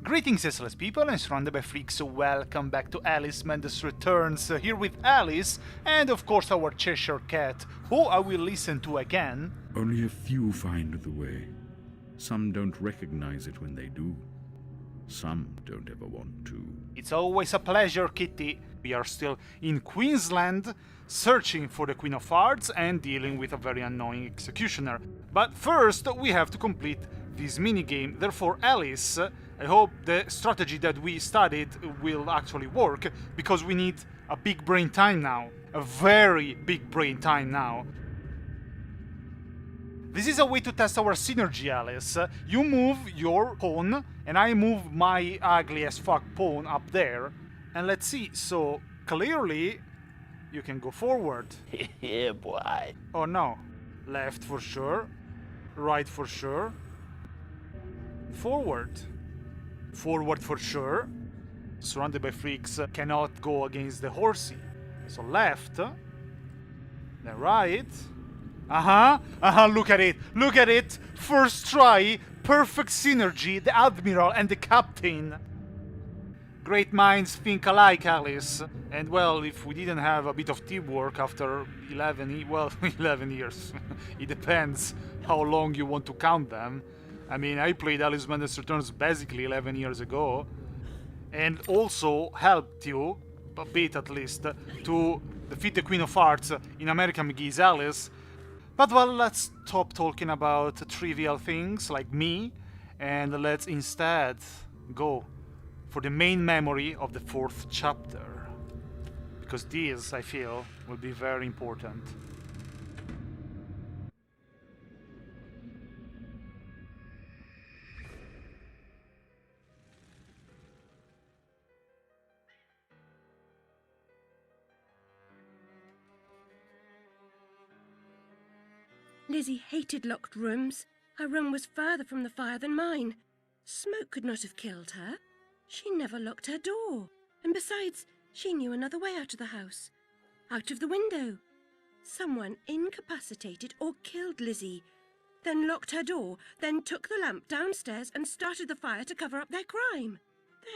Greetings SLS people and surrounded by freaks, so welcome back to Alice Mendes Returns, here with Alice and of course our Cheshire Cat, who I will listen to again. Only a few find the way. Some don't recognize it when they do. Some don't ever want to. It's always a pleasure, Kitty. We are still in Queensland, searching for the Queen of Hearts and dealing with a very annoying executioner. But first we have to complete this minigame, therefore Alice, I hope the strategy that we studied will actually work, because we need a big brain time now. A very big brain time now. This is a way to test our synergy, Alice. You move your pawn, and I move my ugly as fuck pawn up there. And let's see, so clearly you can go forward. Yeah, boy. Oh no. Left for sure. Right for sure. Forward. Forward for sure. Surrounded by freaks cannot go against the horsey. So left. Then right. Look at it. Look at it. First try. Perfect synergy. The admiral and the captain. Great minds think alike, Alice. And well, if we didn't have a bit of teamwork after 11 years. It depends how long you want to count them. I mean, I played Alice Mendes Returns basically 11 years ago, and also helped you, a bit at least, to defeat the Queen of Hearts in American McGee's Alice. But well, let's stop talking about trivial things like me, and let's instead go for the main memory of the 4th chapter. Because this, I feel, will be very important. Lizzie hated locked rooms. Her room was further from the fire than mine. Smoke could not have killed her. She never locked her door. And besides, she knew another way out of the house. Out of the window. Someone incapacitated or killed Lizzie, then locked her door, then took the lamp downstairs and started the fire to cover up their crime.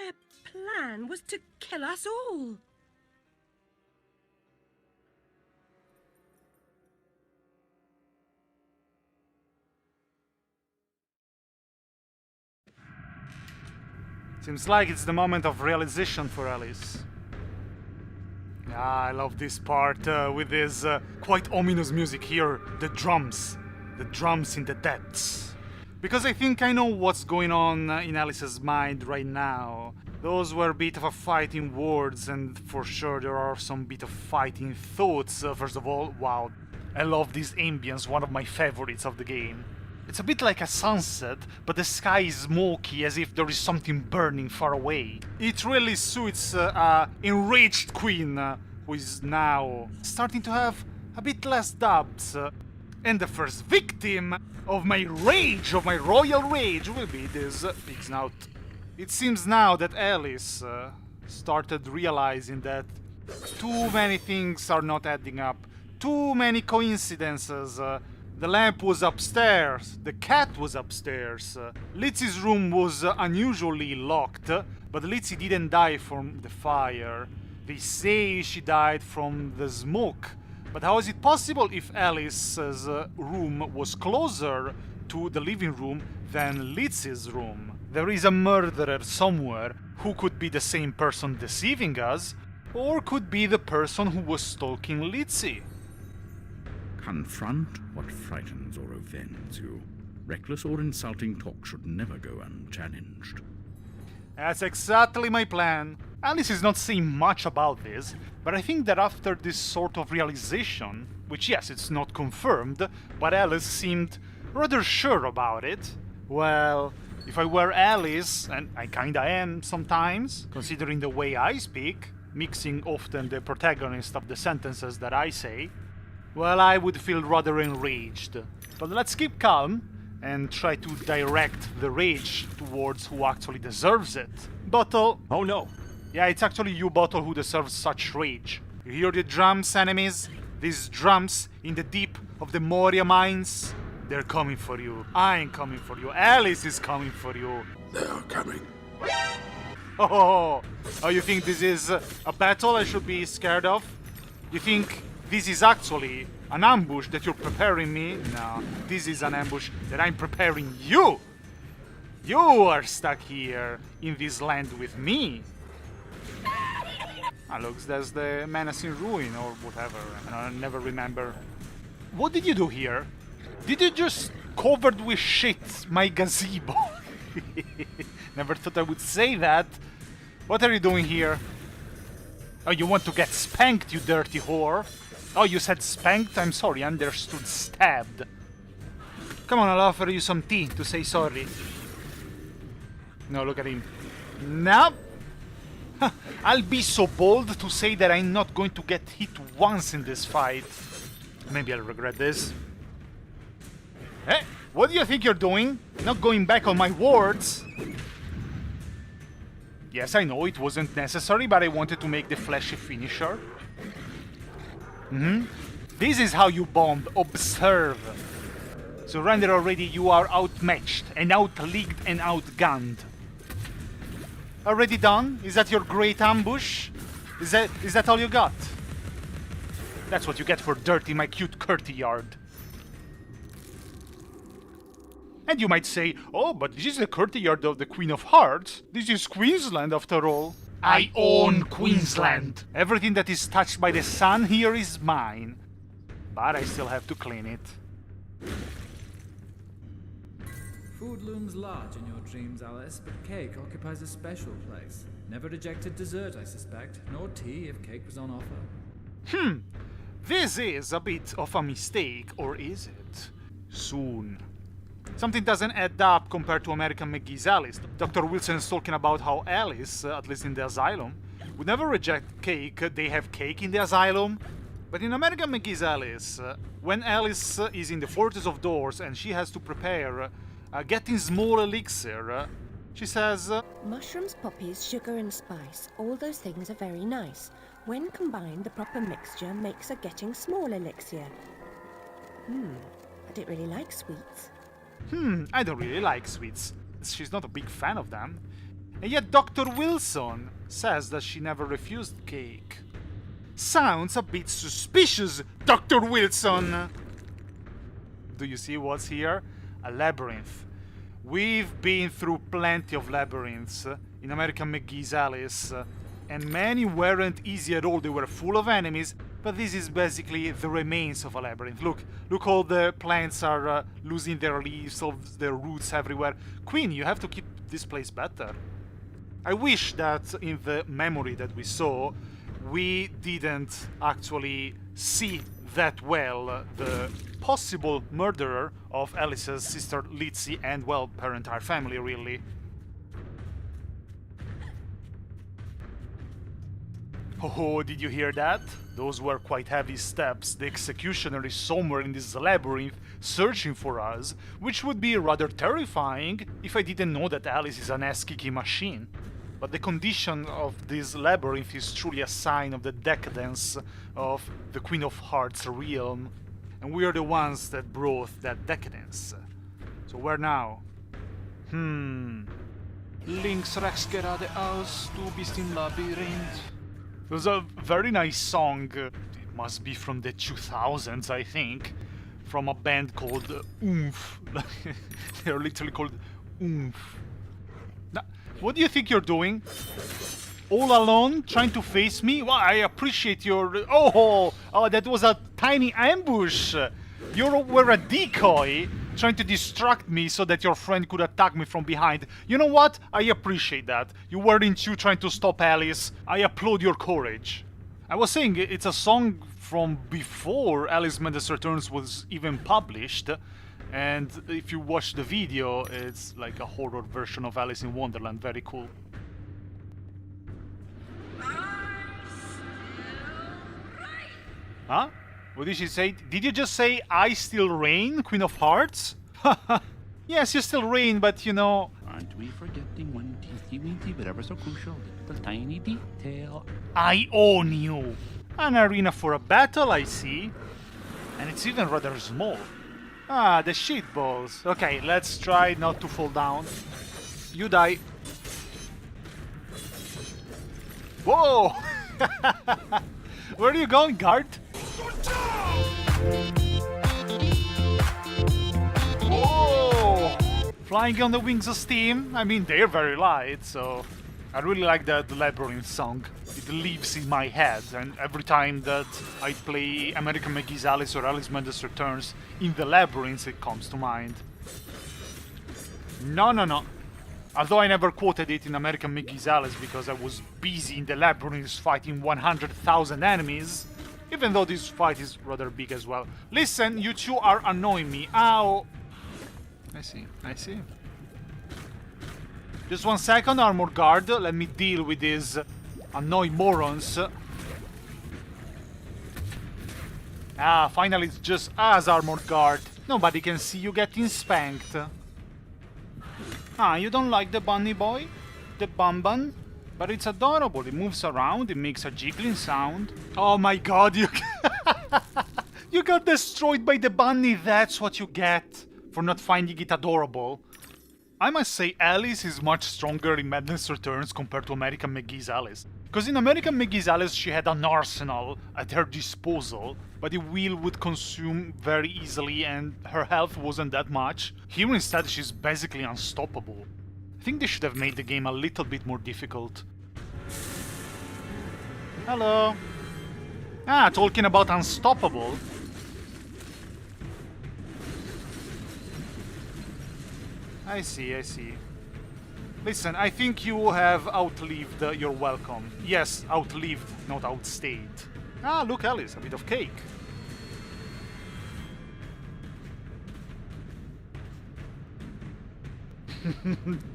Their plan was to kill us all. Seems like it's the moment of realization for Alice. I love this part with this quite ominous music here, the drums in the depths. Because I think I know what's going on in Alice's mind right now. Those were a bit of a fighting words, and for sure there are some bit of fighting thoughts. First of all, wow, I love this ambience, one of my favorites of the game. It's a bit like a sunset, but the sky is smoky as if there is something burning far away. It really suits enraged queen, who is now starting to have a bit less doubts. And the first victim of my rage, of my royal rage, will be this big snout. It seems now that Alice started realizing that too many things are not adding up. Too many coincidences. The lamp was upstairs, the cat was upstairs, Lizzie's room was unusually locked, but Lizzie didn't die from the fire. They say she died from the smoke. But how is it possible if Alice's room was closer to the living room than Lizzie's room? There is a murderer somewhere who could be the same person deceiving us, or could be the person who was stalking Lizzie. Confront what frightens or offends you. Reckless or insulting talk should never go unchallenged. That's exactly my plan. Alice is not saying much about this, but I think that after this sort of realization, which yes, it's not confirmed, but Alice seemed rather sure about it, well, if I were Alice, and I kinda am sometimes, considering the way I speak, mixing often the protagonist of the sentences that I say, well, I would feel rather enraged. But let's keep calm and try to direct the rage towards who actually deserves it. Bottle. Oh no. Yeah, it's actually you, Bottle, who deserves such rage. You hear the drums, enemies? These drums in the deep of the Moria mines? They're coming for you. I'm coming for you. Alice is coming for you. They are coming. Oh, you think this is a battle I should be scared of? You think this is actually an ambush that you're preparing me? No, this is an ambush that I'm preparing you! You are stuck here in this land with me! Ah, looks, there's the menacing ruin or whatever, I never remember. What did you do here? Did you just covered with shit my gazebo? Never thought I would say that. What are you doing here? Oh, you want to get spanked, you dirty whore? Oh, you said spanked? I'm sorry, I understood stabbed. Come on, I'll offer you some tea to say sorry. No, look at him. No! I'll be so bold to say that I'm not going to get hit once in this fight. Maybe I'll regret this. Hey, what do you think you're doing? Not going back on my words. Yes, I know it wasn't necessary, but I wanted to make the flashy finisher. This is how you bomb. Observe. Surrender already, you are outmatched and outleagued and outgunned. Already done? Is that your great ambush? Is that all you got? That's what you get for dirty my cute courtyard. And you might say, oh, but this is the courtyard of the Queen of Hearts. This is Queensland after all. I own Queensland. Everything that is touched by the sun here is mine. But I still have to clean it. Food looms large in your dreams, Alice, but cake occupies a special place. Never rejected dessert, I suspect, nor tea if cake was on offer. This is a bit of a mistake, or is it? Soon. Something doesn't add up compared to American McGee's Alice. Dr. Wilson is talking about how Alice, at least in the asylum, would never reject cake. They have cake in the asylum. But in American McGee's Alice, when Alice is in the Fortress of Doors and she has to prepare getting small elixir, she says, Mushrooms, poppies, sugar and spice, all those things are very nice. When combined, the proper mixture makes a getting small elixir. I don't really like sweets. I don't really like sweets. She's not a big fan of them. And yet Dr. Wilson says that she never refused cake. Sounds a bit suspicious, Dr. Wilson! Do you see what's here? A labyrinth. We've been through plenty of labyrinths in American McGee's Alice, and many weren't easy at all. They were full of enemies, but this is basically the remains of a labyrinth. Look, all the plants are losing their leaves, all their roots everywhere. Queen, you have to keep this place better. I wish that in the memory that we saw, we didn't actually see that well the possible murderer of Alice's sister Lizzie and, well, her entire family, really. Oh, did you hear that? Those were quite heavy steps. The executioner is somewhere in this labyrinth searching for us, which would be rather terrifying if I didn't know that Alice is an ass-kicking machine. But the condition of this labyrinth is truly a sign of the decadence of the Queen of Hearts realm. And we are the ones that brought that decadence. So where now? Links rex gerade aus, du bist im Labyrinth. It was a very nice song. It must be from the 2000s, I think. From a band called Oomph. They're literally called Oomph. Now, what do you think you're doing? All alone, trying to face me? Well, I appreciate your... Oh, that was a tiny ambush. You were a decoy, trying to distract me so that your friend could attack me from behind. You know what? I appreciate that. You weren't you trying to stop Alice. I applaud your courage. I was saying it's a song from before Alice Madness Returns was even published. And if you watch the video, it's like a horror version of Alice in Wonderland. Very cool. Huh? What did she say? Did you just say, I still reign, Queen of Hearts? Yes, you still reign, but you know... Aren't we forgetting one teensy-weensy but ever so crucial little tiny detail? I own you! An arena for a battle, I see. And it's even rather small. Ah, the shit balls. Okay, let's try not to fall down. You die. Whoa! Where are you going, guard? Whoa! Flying on the wings of steam? I mean, they're very light, so... I really like that Labyrinth song. It lives in my head, and every time that I play American McGee's Alice or Alice Mendes Returns in the Labyrinth, it comes to mind. No. Although I never quoted it in American McGee's Alice because I was busy in the Labyrinth fighting 100,000 enemies, even though this fight is rather big as well. Listen, you two are annoying me. Ow! I see. Just 1 second, Armor Guard. Let me deal with these annoying morons. Ah, finally it's just us, Armor Guard. Nobody can see you getting spanked. Ah, you don't like the bunny boy? The bun? But it's adorable. It moves around, it makes a jiggling sound. Oh my god, you... You got destroyed by the bunny, that's what you get for not finding it adorable. I must say Alice is much stronger in Madness Returns compared to American McGee's Alice. Because in American McGee's Alice she had an arsenal at her disposal, but the wheel would consume very easily and her health wasn't that much. Here instead she's basically unstoppable. I think they should have made the game a little bit more difficult. Hello. Ah, talking about unstoppable. I see. Listen, I think you have outlived your welcome. Yes, outlived, not outstayed. Ah, look, Alice, a bit of cake.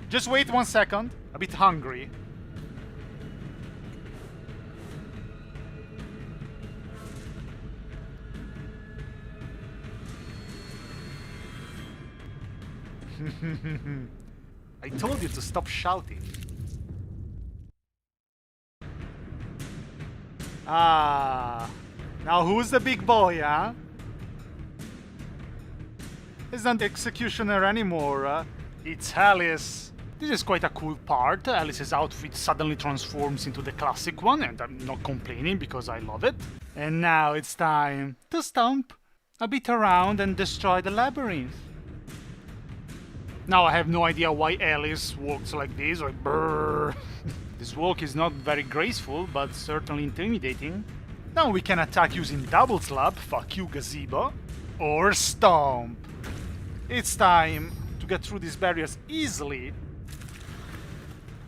Just wait 1 second. A bit hungry. I told you to stop shouting. Ah, now who's the big boy, huh? It's not the executioner anymore, it's Alice. This is quite a cool part. Alice's outfit suddenly transforms into the classic one, and I'm not complaining because I love it. And now it's time to stomp a bit around and destroy the labyrinth. Now I have no idea why Alice walks like this, like brrr. This walk is not very graceful, but certainly intimidating. Now we can attack using double slap, fuck you gazebo, or stomp. It's time to get through these barriers easily.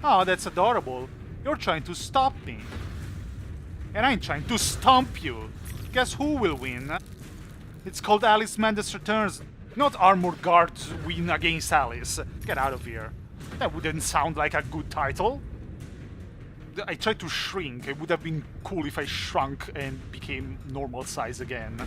Oh, that's adorable. You're trying to stop me. And I'm trying to stomp you. Guess who will win? It's called Alice Mendes Returns. Not Armored Guards win against Alice. Get out of here. That wouldn't sound like a good title. I tried to shrink. It would have been cool if I shrunk and became normal size again.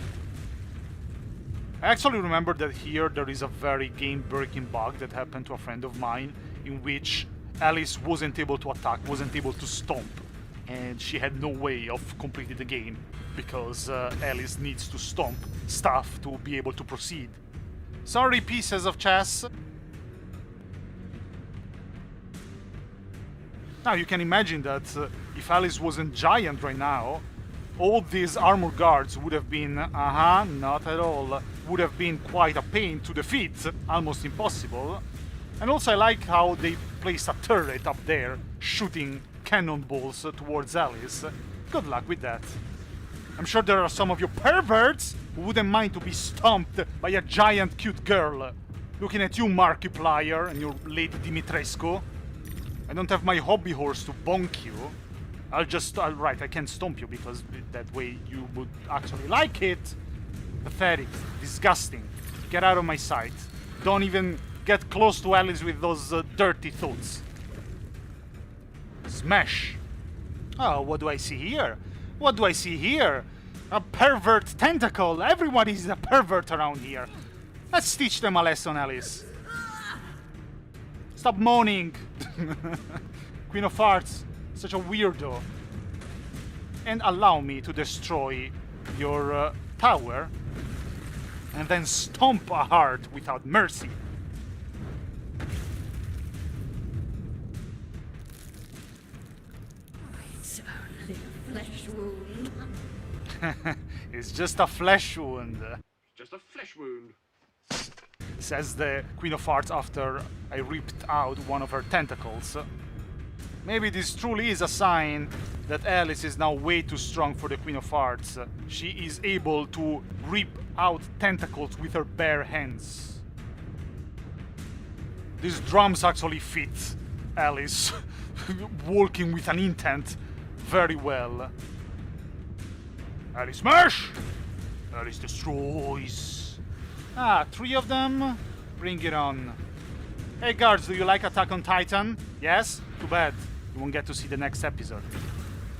I actually remember that here there is a very game-breaking bug that happened to a friend of mine in which Alice wasn't able to attack, wasn't able to stomp, and she had no way of completing the game because Alice needs to stomp stuff to be able to proceed. Sorry, pieces of chess. Now you can imagine that if Alice wasn't giant right now, all these armor guards would have been, not at all, would have been quite a pain to defeat, almost impossible. And also I like how they placed a turret up there, shooting cannonballs towards Alice. Good luck with that. I'm sure there are some of you perverts who wouldn't mind to be stomped by a giant cute girl. Looking at you, Markiplier, and your Lady Dimitrescu. I don't have my hobby horse to bonk you. Right, I can't stomp you because that way you would actually like it. Pathetic. Disgusting. Get out of my sight. Don't even get close to Alice with those dirty thoughts. Smash. Oh, what do I see here? What do I see here? A pervert tentacle. Everyone is a pervert around here. Let's teach them a lesson, Alice. Stop moaning. Queen of Hearts. Such a weirdo. And allow me to destroy your tower and then stomp a heart without mercy. It's only a flesh wound. It's just a flesh wound. Just a flesh wound. Says the Queen of Hearts after I ripped out one of her tentacles. Maybe this truly is a sign that Alice is now way too strong for the Queen of Hearts. She is able to rip out tentacles with her bare hands. These drums actually fit Alice, walking with an intent very well. Alice smash! Alice destroys. Ah, 3 of them? Bring it on. Hey guards, do you like Attack on Titan? Yes? Too bad. You won't get to see the next episode.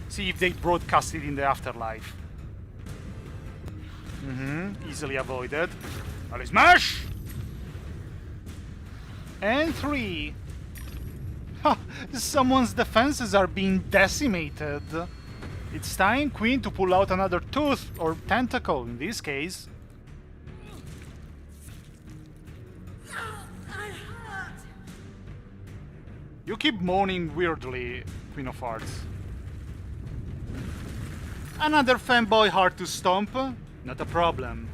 See if they broadcast it in the afterlife. Easily avoided. Alice smash! And 3. Ha! Someone's defenses are being decimated. It's time, Queen, to pull out another tooth, or tentacle in this case. You keep moaning weirdly, Queen of Hearts. Another fanboy heart to stomp? Not a problem.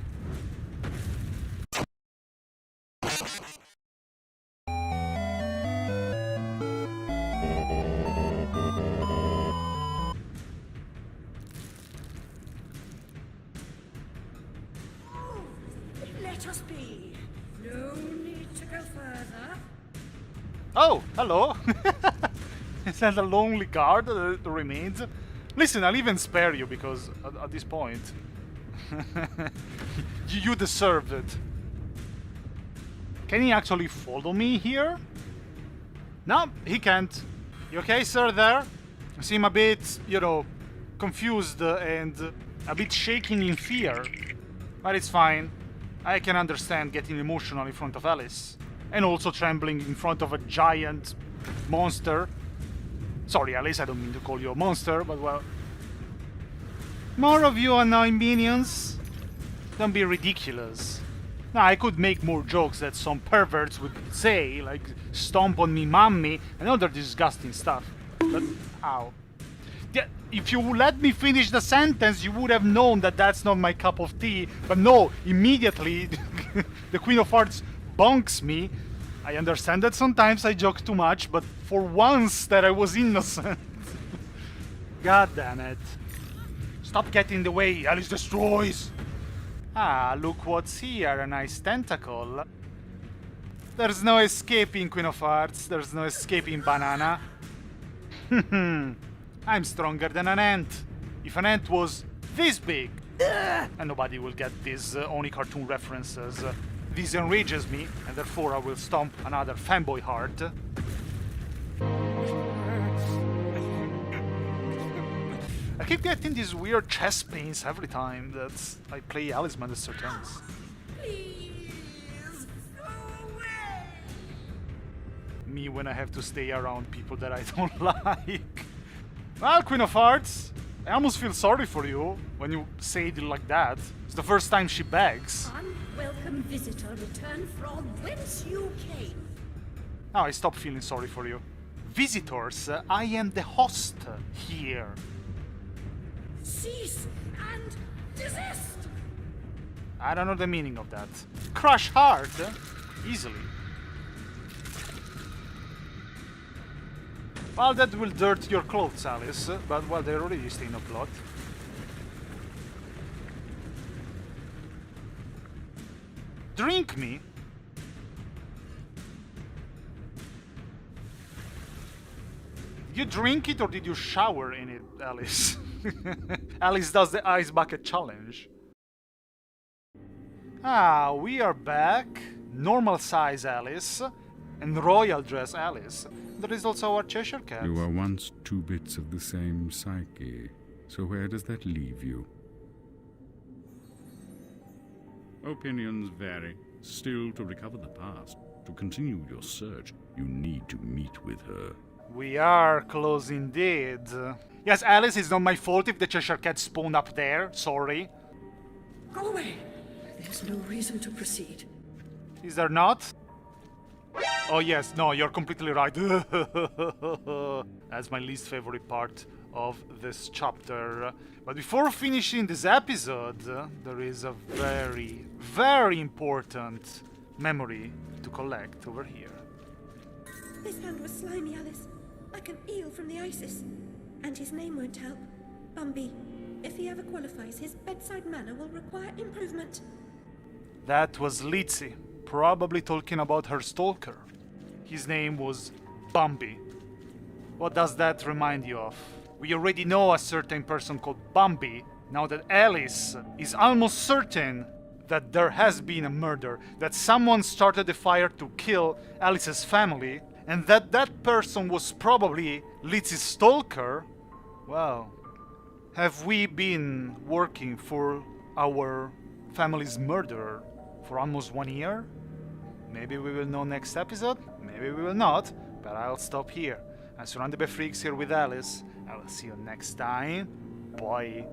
Let us be. No need to go further. Oh, hello. Is that a lonely guard that remains? Listen, I'll even spare you because at this point you deserved it. Can he actually follow me here? No, he can't. You okay, sir, there? You seem a bit, confused and a bit shaking in fear. But it's fine. I can understand getting emotional in front of Alice. And also trembling in front of a giant monster. Sorry, Alice, I don't mean to call you a monster, but well... More of you annoying minions? Don't be ridiculous. Now, I could make more jokes that some perverts would say, like stomp on me, mommy, and other disgusting stuff. But, ow. Yeah, if you let me finish the sentence, you would have known that that's not my cup of tea. But no, immediately, the Queen of Hearts bonks me. I understand that sometimes I joke too much, but for once that I was innocent. God damn it. Stop getting in the way, Alice destroys! Ah, look what's here, a nice tentacle. There's no escaping, Queen of Hearts, there's no escaping, banana. I'm stronger than an ant. If an ant was this big, and nobody will get these Oni cartoon references. This enrages me, and therefore I will stomp another fanboy heart. I keep getting these weird chest pains every time that I play Alice Madness Returns. Please, go away. Me when I have to stay around people that I don't like. Well, Queen of Hearts, I almost feel sorry for you when you say it like that. It's the first time she begs. Unwelcome visitor, return from whence you came. Now I stop feeling sorry for you. Visitors, I am the host here. Cease and desist. I don't know the meaning of that. Crush hard, easily. Well, that will dirt your clothes, Alice, but well, they're already stained of blood. Drink me? Did you drink it or did you shower in it, Alice? Alice does the ice bucket challenge. Ah, we are back. Normal size Alice and royal dress Alice. There is also our Cheshire Cat. You were once 2 bits of the same psyche. So where does that leave you? Opinions vary. Still, to recover the past, to continue your search, you need to meet with her. We are close indeed. Yes, Alice, it's not my fault if the Cheshire Cat spawned up there. Sorry. Go away. There's no reason to proceed. Is there not? Oh yes, no, you're completely right. That's my least favorite part of this chapter. But before finishing this episode, there is a very, very important memory to collect over here. His hand was slimy, Alice, like an eel from the Isis. And his name won't help. Bumby. If he ever qualifies, his bedside manner will require improvement. That was Lizzie, probably talking about her stalker. His name was Bumby. What does that remind you of? We already know a certain person called Bumby, now that Alice is almost certain that there has been a murder, that someone started a fire to kill Alice's family, and that that person was probably Lizzie's stalker. Well, have we been working for our family's murderer for almost 1 year? Maybe we will know next episode, maybe we will not, but I'll stop here. I'm SurroundEdByFreaks here with Alice. I will see you next time. Bye.